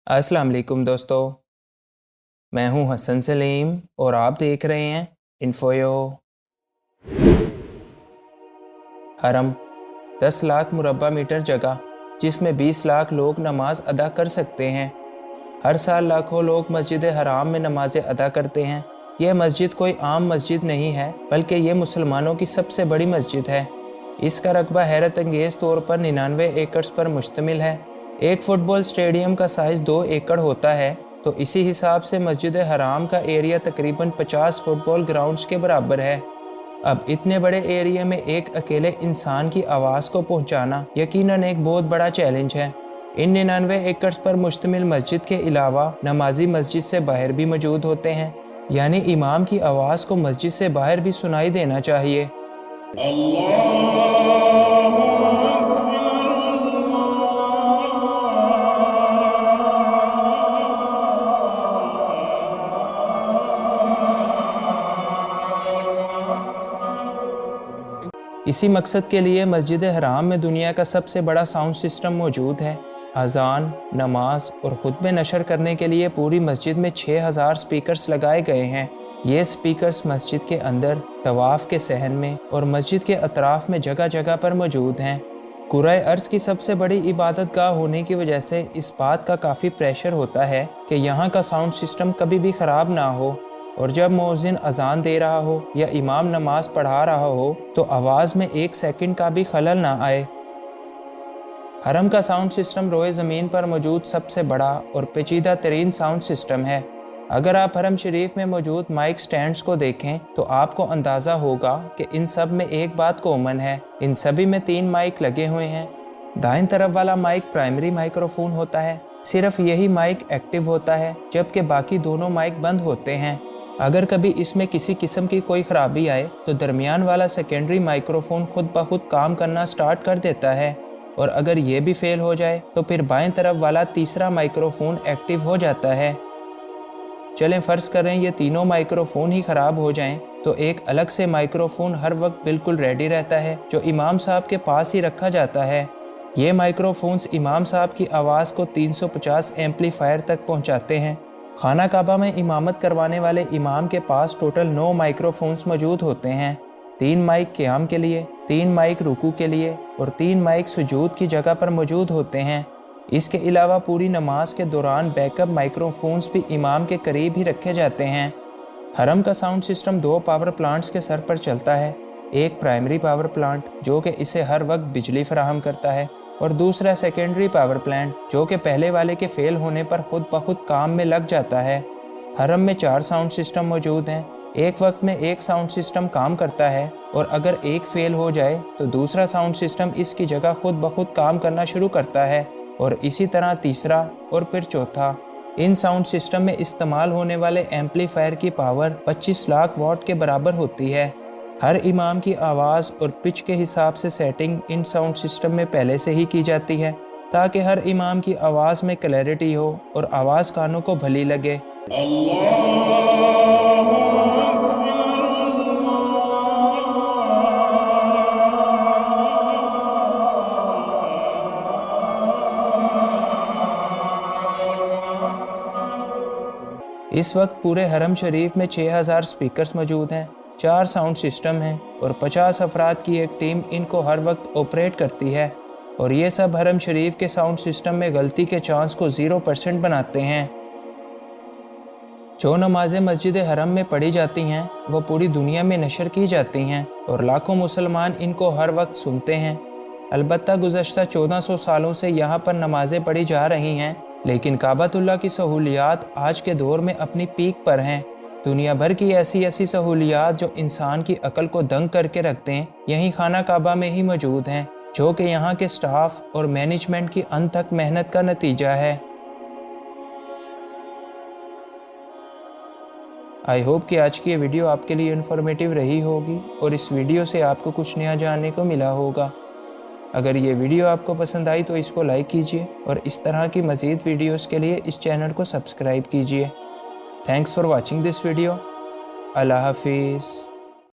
अस्सलाम वालेकुम दोस्तों, मैं हूं हसन सलीम और आप देख रहे हैं इन्फोयो। हरम 10 लाख मुरब्बा मीटर जगह जिसमें 20 लाख लोग नमाज अदा कर सकते हैं। हर साल लाखों लोग मस्जिद हराम में नमाजें अदा करते हैं। यह मस्जिद कोई आम मस्जिद नहीं है, बल्कि ये मुसलमानों की सबसे बड़ी मस्जिद है। इसका रकबा हैरत अंगेज़ तौर पर 99 एकड़ पर मुश्तमिल है। एक फुटबॉल स्टेडियम का साइज़ 2 एकड़ होता है, तो इसी हिसाब से मस्जिद हराम का एरिया तकरीबन 50 फुटबॉल ग्राउंड्स के बराबर है। अब इतने बड़े एरिया में एक अकेले इंसान की आवाज़ को पहुंचाना यकीनन एक बहुत बड़ा चैलेंज है। इन 99 एकड़ पर मुश्तमिल मस्जिद के अलावा नमाजी मस्जिद से बाहर भी मौजूद होते हैं, यानी इमाम की आवाज़ को मस्जिद से बाहर भी सुनाई देना चाहिए। इसी मकसद के लिए मस्जिद हराम में दुनिया का सबसे बड़ा साउंड सिस्टम मौजूद है। अजान, नमाज और खुतबे नशर करने के लिए पूरी मस्जिद में 6000 स्पीकर्स लगाए गए हैं। ये स्पीकर्स मस्जिद के अंदर, तवाफ़ के सहन में और मस्जिद के अतराफ़ में जगह जगह पर मौजूद हैं। कुराए अर्ज़ की सबसे बड़ी इबादत गाह होने की वजह से इस बात का काफ़ी प्रेशर होता है कि यहाँ का साउंड सिस्टम कभी भी ख़राब ना हो, और जब मुअज्जिन अजान दे रहा हो या इमाम नमाज पढ़ा रहा हो तो आवाज़ में 1 सेकंड का भी खलल ना आए। हरम का साउंड सिस्टम रोए ज़मीन पर मौजूद सबसे बड़ा और पेचीदा तरीन साउंड सिस्टम है। अगर आप हरम शरीफ में मौजूद माइक स्टैंड्स को देखें तो आपको अंदाज़ा होगा कि इन सब में एक बात कॉमन है। इन सभी में 3 माइक लगे हुए हैं। दाईं तरफ वाला माइक प्राइमरी माइक्रोफोन होता है। सिर्फ यही माइक एक्टिव होता है, जबकि बाकी दोनों माइक बंद होते हैं। अगर कभी इसमें किसी किस्म की कोई ख़राबी आए तो दरमियान वाला सेकेंडरी माइक्रोफोन खुद ब खुद काम करना स्टार्ट कर देता है, और अगर ये भी फेल हो जाए तो फिर बाएं तरफ वाला तीसरा माइक्रोफोन एक्टिव हो जाता है। चलें फ़र्ज़ करें ये तीनों माइक्रोफोन ही ख़राब हो जाएं, तो एक अलग से माइक्रोफोन हर वक्त बिल्कुल रेडी रहता है, जो इमाम साहब के पास ही रखा जाता है। ये माइक्रोफोन्स इमाम साहब की आवाज़ को 350 एम्पलीफायर तक पहुँचाते हैं। खाना काबा में इमामत करवाने वाले इमाम के पास टोटल 9 माइक्रोफोन्स मौजूद होते हैं। 3 माइक क़याम के लिए, 3 माइक रुकू के लिए और 3 माइक सुजूद की जगह पर मौजूद होते हैं। इसके अलावा पूरी नमाज के दौरान बैकअप माइक्रोफोन्स भी इमाम के करीब ही रखे जाते हैं। हरम का साउंड सिस्टम 2 पावर प्लांट्स के सर पर चलता है। एक प्राइमरी पावर प्लांट जो कि इसे हर वक्त बिजली फराहम करता है, और दूसरा सेकेंडरी पावर प्लांट जो कि पहले वाले के फेल होने पर खुद ब खुद काम में लग जाता है। हरम में 4 साउंड सिस्टम मौजूद हैं। एक वक्त में एक साउंड सिस्टम काम करता है, और अगर एक फेल हो जाए तो दूसरा साउंड सिस्टम इसकी जगह खुद ब खुद काम करना शुरू करता है, और इसी तरह तीसरा और फिर चौथा। इन साउंड सिस्टम में इस्तेमाल होने वाले एम्पलीफायर की पावर 25 लाख वाट के बराबर होती है। हर इमाम की आवाज़ और पिच के हिसाब से सेटिंग इन साउंड सिस्टम में पहले से ही की जाती है, ताकि हर इमाम की आवाज़ में क्लैरिटी हो और आवाज़ कानों को भली लगे। इस वक्त पूरे हरम शरीफ में 6000 स्पीकर्स मौजूद हैं, 4 साउंड सिस्टम हैं और 50 अफराद की एक टीम इनको हर वक्त ऑपरेट करती है, और ये सब हरम शरीफ के साउंड सिस्टम में गलती के चांस को 0% बनाते हैं। जो नमाजें मस्जिद हरम में पढ़ी जाती हैं वो पूरी दुनिया में नशर की जाती हैं, और लाखों मुसलमान इनको हर वक्त सुनते हैं। अलबत्ता गुज़श्ता 1400 सालों से यहाँ पर नमाजें पढ़ी जा रही हैं, लेकिन काबतुल्लाह की सहूलियात आज के दौर में अपनी पीक पर हैं। दुनिया भर की ऐसी सहूलियात जो इंसान की अकल को दंग करके रखते हैं, यहीं खाना काबा में ही मौजूद हैं, जो कि यहाँ के स्टाफ और मैनेजमेंट की अनथक मेहनत का नतीजा है। आई होप कि आज की ये वीडियो आपके लिए इन्फॉर्मेटिव रही होगी और इस वीडियो से आपको कुछ नया जानने को मिला होगा। अगर ये वीडियो आपको पसंद आई तो इसको लाइक कीजिए, और इस तरह की मज़ीद वीडियोस के लिए इस चैनल को सब्सक्राइब कीजिए। Thanks for watching this video. अल्लाह हाफिज़।